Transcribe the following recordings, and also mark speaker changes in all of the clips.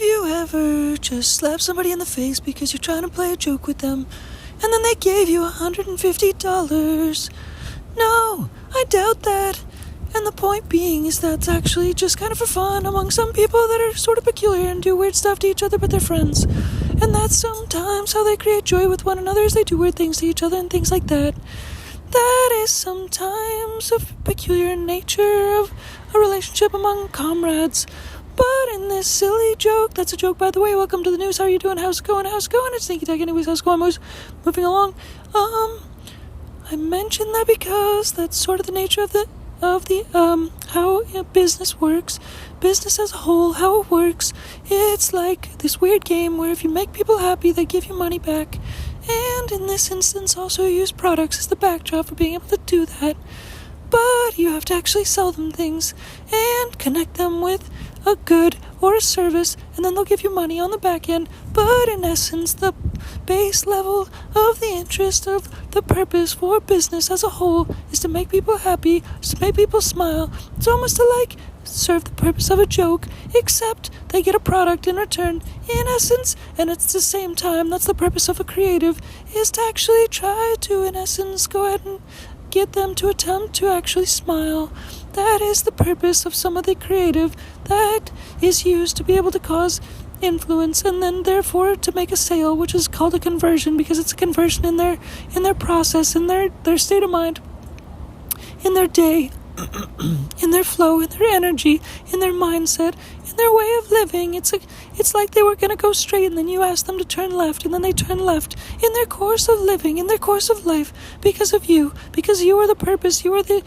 Speaker 1: Have you ever just slapped somebody in the face because you're trying to play a joke with them, and then they gave you $150? No, I doubt that. And the point being is that's actually just kind of for fun among some people that are sort of peculiar and do weird stuff to each other but they're friends. And that's sometimes how they create joy with one another, is they do weird things to each other and things like that. That is sometimes a peculiar nature of a relationship among comrades. But in this silly joke, that's a joke by the way, welcome to the news, how are you doing, how's it going, it's DINKY anyways, how's it going, moving along. I mentioned that because that's sort of the nature of the how business works, business as a whole, how it works. It's like this weird game where if you make people happy, they give you money back. And in this instance, also use products as the backdrop for being able to do that. But you have to actually sell them things and connect them with a good or a service, and then they'll give you money on the back end. But in essence, the base level of the interest of the purpose for business as a whole is to make people happy, is to make people smile. It's almost to like serve the purpose of a joke, except they get a product in return, in essence, and it's the same time that's the purpose of a creative, is to actually try to, in essence, go ahead and get them to attempt to actually smile. That is the purpose of some of the creative that is used to be able to cause influence and then therefore to make a sale, which is called a conversion, because it's a conversion in their process, in their state of mind, in their day, in their flow, in their energy, in their mindset, in their way of living. It's like they were going to go straight and then you asked them to turn left and then they turn left in their course of living, in their course of life, because of you, because you are the purpose, you are the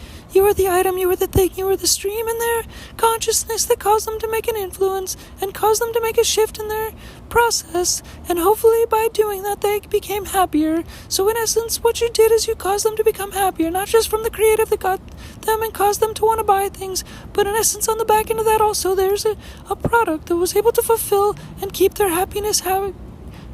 Speaker 1: item, you are the thing, you are the stream in their consciousness that caused them to make an influence and caused them to make a shift in their process, and hopefully by doing that they became happier. So in essence, what you did is you caused them to become happier, not just from the creative that got them and caused them to want to buy things, but in essence on the back end of that also there's a product that was able to fulfill and keep their happiness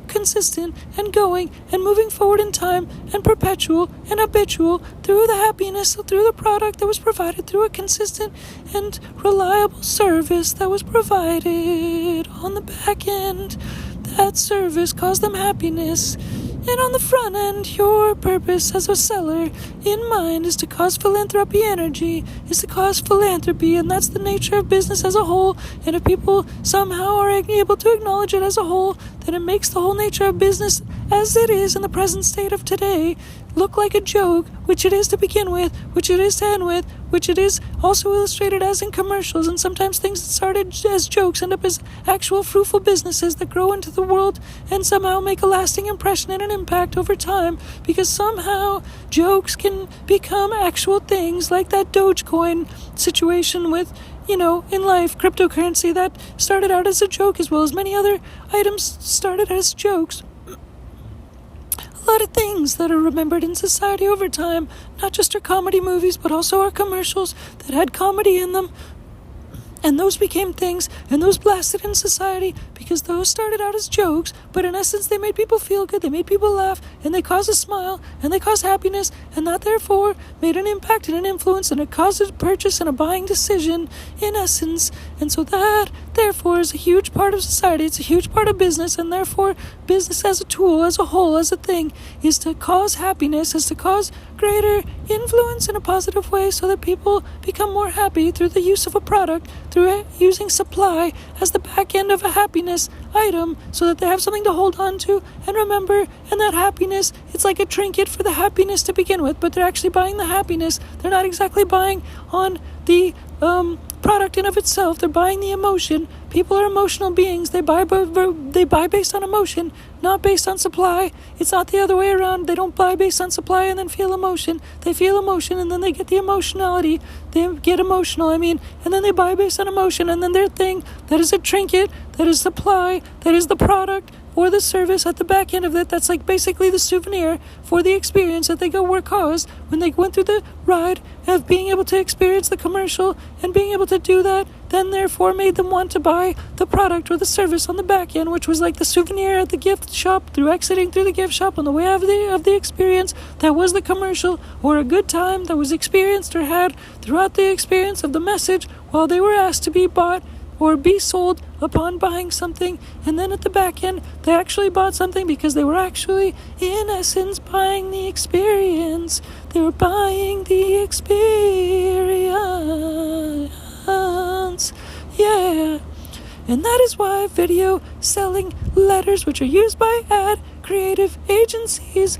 Speaker 1: consistent and going and moving forward in time and perpetual and habitual through the happiness, through the product that was provided, through a consistent and reliable service that was provided on the back end. That service caused them happiness. And on the front end, your purpose as a seller in mind is to cause philanthropy energy, is to cause philanthropy, and that's the nature of business as a whole. And if people somehow are able to acknowledge it as a whole, then it makes the whole nature of business as it is in the present state of today look like a joke, which it is to begin with, which it is to end with, which it is also illustrated as in commercials, and sometimes things that started as jokes end up as actual fruitful businesses that grow into the world and somehow make a lasting impression and an impact over time, because somehow jokes can become actual things, like that Dogecoin situation with, in life, cryptocurrency that started out as a joke, as well as many other items started as jokes. A lot of things that are remembered in society over time, not just our comedy movies, but also our commercials that had comedy in them. And those became things, and those blasted in society because those started out as jokes, but in essence they made people feel good, they made people laugh, and they caused a smile, and they caused happiness, and that therefore made an impact and an influence, and it caused a purchase and a buying decision in essence. And so that therefore is a huge part of society, it's a huge part of business, and therefore business as a tool, as a whole, as a thing, is to cause happiness, is to cause greater influence in a positive way so that people become more happy through the use of a product, through using supply as the back end of a happiness item so that they have something to hold on to and remember. And that happiness, it's like a trinket for the happiness to begin with, but they're actually buying the happiness. They're not exactly buying on the product in of itself. They're buying the emotion. People are emotional beings. They buy based on emotion, not based on supply. It's not the other way around. They don't buy based on supply and then feel emotion. They feel emotion and then they get the emotionality. They get emotional, and then they buy based on emotion, and then their thing that is a trinket, that is supply, that is the product or the service at the back end of it, that's like basically the souvenir for the experience that they were caused when they went through the ride of being able to experience the commercial, and being able to do that then therefore made them want to buy the product or the service on the back end, which was like the souvenir at the gift shop, through exiting through the gift shop on the way of the experience. That was the commercial, or a good time that was experienced or had throughout the experience of the message while they were asked to be bought or be sold upon buying something, and then at the back end they actually bought something because they were actually in essence buying the experience. They were buying the experience. Yeah. And that is why video selling letters, which are used by ad agencies,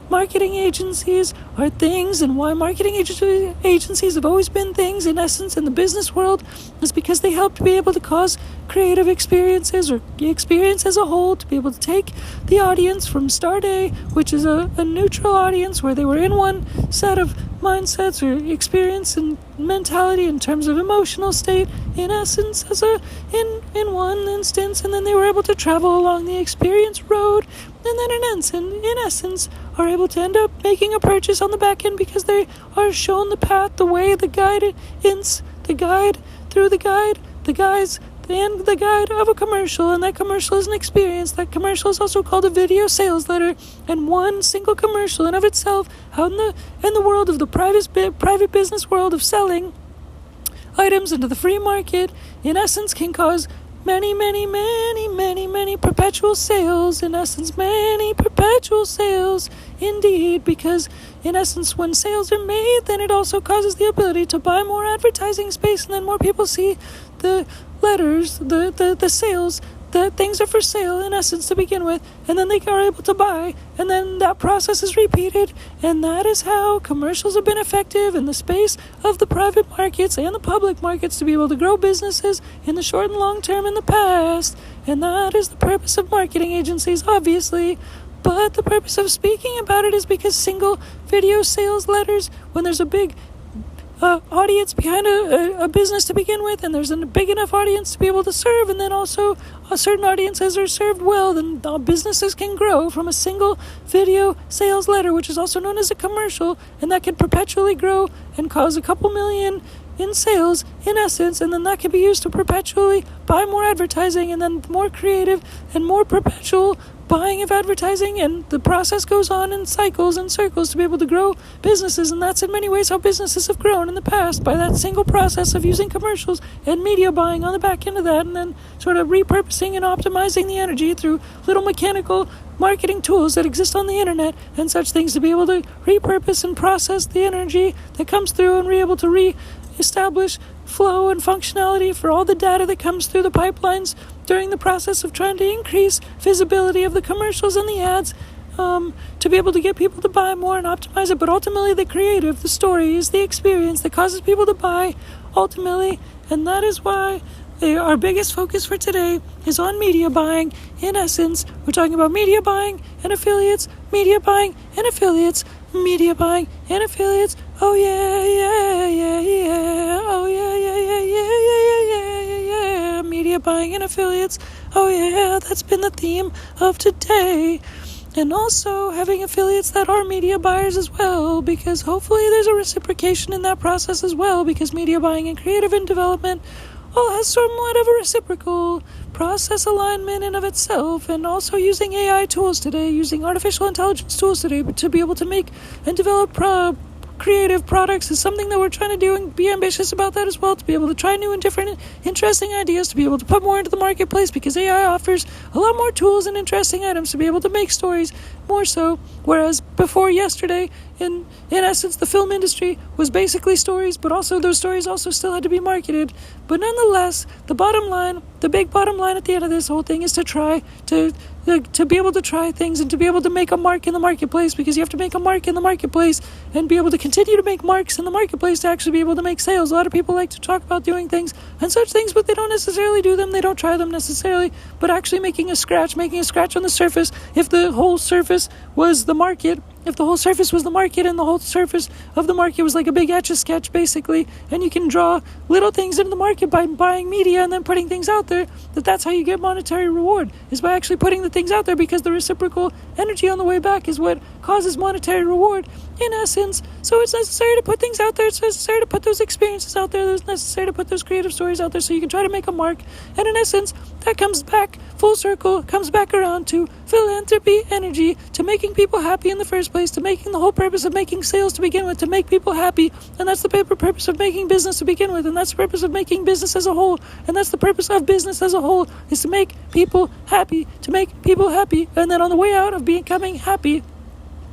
Speaker 1: marketing agencies, are things, and why marketing agencies have always been things in essence in the business world is because they help to be able to cause creative experiences, or the experience as a whole, to be able to take the audience from start A, which is a neutral audience where they were in one set of mindsets or experience and mentality in terms of emotional state, in essence, as in one instance, and then they were able to travel along the experience road, and then in essence are able to end up making a purchase on the back end because they are shown the path, the way, the guide of a commercial, and that commercial is an experience. That commercial is also called a video sales letter, and one single commercial in of itself, out in the world of the private business world of selling items into the free market, in essence can cause many perpetual sales. In essence, many perpetual sales indeed, because in essence when sales are made, then it also causes the ability to buy more advertising space, and then more people see the letters, the sales, that things are for sale in essence to begin with, and then they are able to buy, and then that process is repeated, and that is how commercials have been effective in the space of the private markets and the public markets to be able to grow businesses in the short and long term in the past. And that is the purpose of marketing agencies, obviously. But the purpose of speaking about it is because single video sales letters, when there's a big audience behind a business to begin with, and there's a big enough audience to be able to serve, and then also certain audiences are served well, then businesses can grow from a single video sales letter, which is also known as a commercial, and that can perpetually grow and cause a couple million in sales in essence, and then that can be used to perpetually buy more advertising, and then more creative and more perpetual buying of advertising, and the process goes on in cycles and circles to be able to grow businesses. And that's in many ways how businesses have grown in the past, by that single process of using commercials and media buying on the back end of that, and then sort of repurposing and optimizing the energy through little mechanical marketing tools that exist on the internet and such things, to be able to repurpose and process the energy that comes through, and be able to re-establish flow and functionality for all the data that comes through the pipelines during the process of trying to increase visibility of the commercials and the ads, to be able to get people to buy more and optimize it. But ultimately the creative, the story, is the experience that causes people to buy ultimately, and that is why our biggest focus for today is on media buying. In essence, we're talking about media buying and affiliates, media buying and affiliates, media buying and affiliates. Oh yeah, yeah, yeah, yeah. Oh yeah, yeah, yeah, yeah, yeah, yeah, yeah, yeah. Media buying and affiliates. Oh yeah, that's been the theme of today. And also having affiliates that are media buyers as well, because hopefully there's a reciprocation in that process as well, because media buying and creative and development all has somewhat of a reciprocal process alignment in of itself. And also using AI tools today, using artificial intelligence tools today, to be able to make and develop creative products is something that we're trying to do, and be ambitious about that as well, to be able to try new and different interesting ideas, to be able to put more into the marketplace, because AI offers a lot more tools and interesting items to be able to make stories more so, whereas before yesterday, in essence, the film industry was basically stories, but also those stories also still had to be marketed. But nonetheless, the bottom line, the big bottom line at the end of this whole thing is to try to be able to try things and to be able to make a mark in the marketplace, because you have to make a mark in the marketplace and be able to continue to make marks in the marketplace to actually be able to make sales. A lot of people like to talk about doing things and such things, but they don't necessarily do them. They don't try them necessarily, but actually making a scratch on the surface. If the whole surface was the market, and the whole surface of the market was like a big Etch-a-Sketch, basically, and you can draw little things into the market by buying media and then putting things out there, that's how you get monetary reward, is by actually putting the things out there, because the reciprocal energy on the way back is what causes monetary reward, in essence. So it's necessary to put things out there, it's necessary to put those experiences out there, it's necessary to put those creative stories out there, so you can try to make a mark. And in essence, that comes back full circle, comes back around to philanthropy energy, to making people happy in the first place, to making the whole purpose of making sales to begin with, to make people happy. And that's the purpose of making business to begin with. And that's the purpose of making business as a whole. And that's the purpose of business as a whole, is to make people happy, to make people happy. And then on the way out of becoming happy,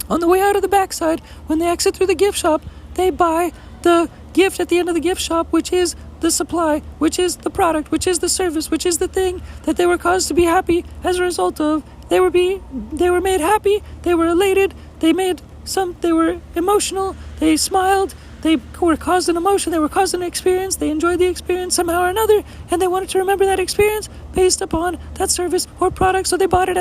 Speaker 1: on the way out of the backside, when they exit through the gift shop, they buy the gift at the end of the gift shop, which is the supply, which is the product, which is the service, which is the thing that they were caused to be happy as a result of. They were made happy, they were elated, they were emotional, they smiled, they were caused an emotion, they were caused an experience, they enjoyed the experience somehow or another, and they wanted to remember that experience based upon that service or product, so they bought it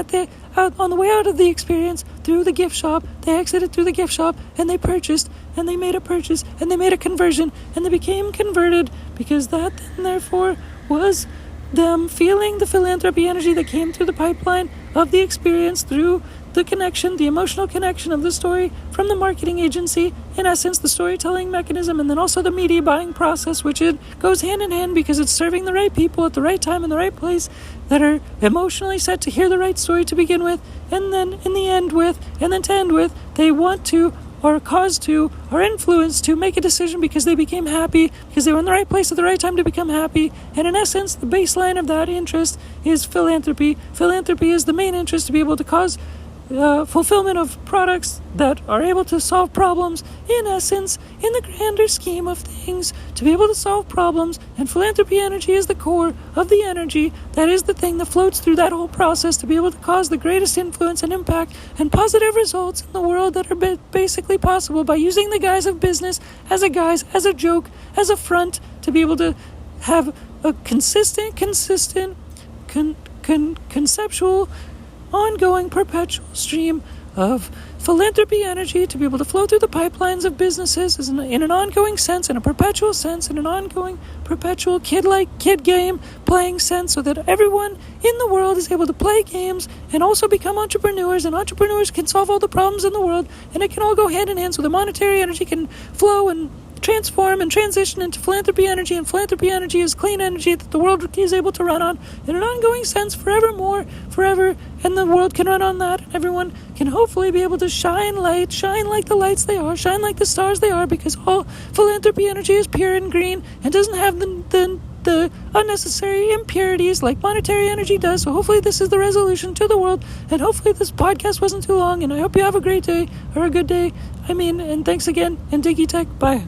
Speaker 1: on the way out of the experience through the gift shop. They exited through the gift shop, and they purchased, and they made a purchase, and they made a conversion, and they became converted, because that then therefore was them feeling the philanthropy energy that came through the pipeline of the experience through the connection, the emotional connection of the story from the marketing agency, in essence, the storytelling mechanism, and then also the media buying process, which it goes hand in hand because it's serving the right people at the right time in the right place that are emotionally set to hear the right story to begin with, and then in the end with, and then to end with, they want to, or caused to, or influenced to make a decision because they became happy, because they were in the right place at the right time to become happy. And in essence, the baseline of that interest is philanthropy. Philanthropy is the main interest, to be able to cause fulfillment of products that are able to solve problems, in essence, in the grander scheme of things, to be able to solve problems. And philanthropy energy is the core of the energy that is the thing that floats through that whole process to be able to cause the greatest influence and impact and positive results in the world that are basically possible by using the guise of business as a guise, as a joke, as a front, to be able to have a consistent, conceptual, ongoing, perpetual stream of philanthropy energy to be able to flow through the pipelines of businesses in an ongoing sense, in a perpetual sense, in an ongoing, perpetual, kid game playing sense, so that everyone in the world is able to play games and also become entrepreneurs, and entrepreneurs can solve all the problems in the world, and it can all go hand in hand, so the monetary energy can flow and transform and transition into philanthropy energy, and philanthropy energy is clean energy that the world is able to run on in an ongoing sense forever, and the world can run on that, and everyone can hopefully be able to shine like the lights they are, shine like the stars they are, because all philanthropy energy is pure and green and doesn't have the unnecessary impurities like monetary energy does. So hopefully this is the resolution to the world, and hopefully this podcast wasn't too long, and I hope you have a great day, or a good day, and thanks again, and DINKY Tech, bye.